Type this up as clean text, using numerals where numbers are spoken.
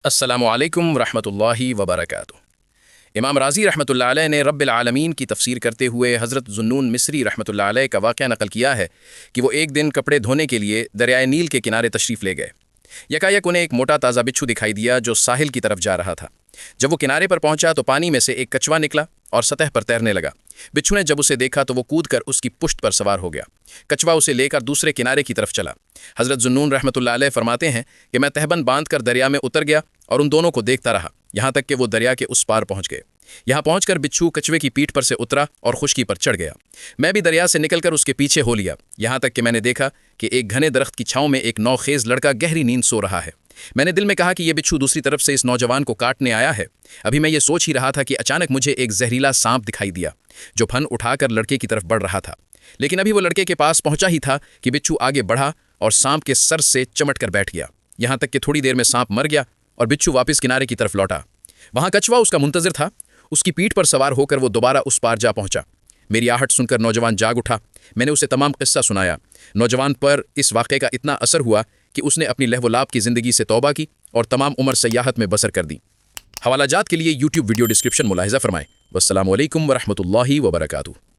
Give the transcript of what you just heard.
السلام علیکم ورحمۃ اللہ وبرکاتہ۔ امام رازی رحمۃ اللہ علیہ نے رب العالمین کی تفسیر کرتے ہوئے حضرت ذوالنون مصری رحمۃ اللہ علیہ کا واقعہ نقل کیا ہے کہ وہ ایک دن کپڑے دھونے کے لیے دریائے نیل کے کنارے تشریف لے گئے۔ یکایک انہیں ایک موٹا تازہ بچھو دکھائی دیا جو ساحل کی طرف جا رہا تھا۔ جب وہ کنارے پر پہنچا تو پانی میں سے ایک کچھوا نکلا اور سطح پر تیرنے لگا۔ بچھو نے جب اسے دیکھا تو وہ کود کر اس کی پشت پر سوار ہو گیا۔ کچھوا اسے لے کر دوسرے کنارے کی طرف چلا۔ حضرت ذوالنون رحمۃ اللہ علیہ فرماتے ہیں کہ میں تہبند باندھ کر دریا میں اتر گیا اور ان دونوں کو دیکھتا رہا یہاں تک کہ وہ دریا کے اس پار پہنچ گئے۔ یہاں پہنچ کر بچھو کچھوے کی پیٹھ پر سے اترا اور خشکی پر چڑھ گیا۔ میں بھی دریا سے نکل کر اس کے پیچھے ہو لیا یہاں تک کہ میں نے دیکھا کہ ایک گھنے درخت کی چھاؤں میں ایک نوخیز لڑکا گہری نیند سو رہا ہے۔ میں نے دل میں کہا کہ یہ بچھو دوسری طرف سے اس نوجوان کو کاٹنے آیا ہے۔ ابھی میں یہ سوچ ہی رہا تھا کہ اچانک مجھے ایک زہریلا سانپ دکھائی دیا جو پھن اٹھا کر لڑکے کی طرف بڑھ رہا تھا، لیکن ابھی وہ لڑکے کے پاس پہنچا ہی تھا کہ بچھو آگے بڑھا اور سانپ کے سر سے چمٹ کر بیٹھ گیا، یہاں تک کہ تھوڑی دیر میں سانپ مر گیا اور بچھو واپس کنارے کی طرف لوٹا۔ وہاں کچھوا اس کا منتظر تھا۔ اس کی پیٹھ پر سوار ہو کر وہ دوبارہ اس پار جا پہنچا۔ میری آہٹ سن کر نوجوان جاگ اٹھا۔ میں نے اسے تمام قصہ سنایا۔ نوجوان پر اس واقعے کا اتنا اثر ہوا کہ اس نے اپنی لہو و لعب کی زندگی سے توبہ کی اور تمام عمر سیاحت میں بسر کر دی۔ حوالہ جات کے لیے یوٹیوب ویڈیو ڈسکرپشن ملاحظہ فرمائیں۔ والسلام علیکم ورحمۃ اللہ وبرکاتہ۔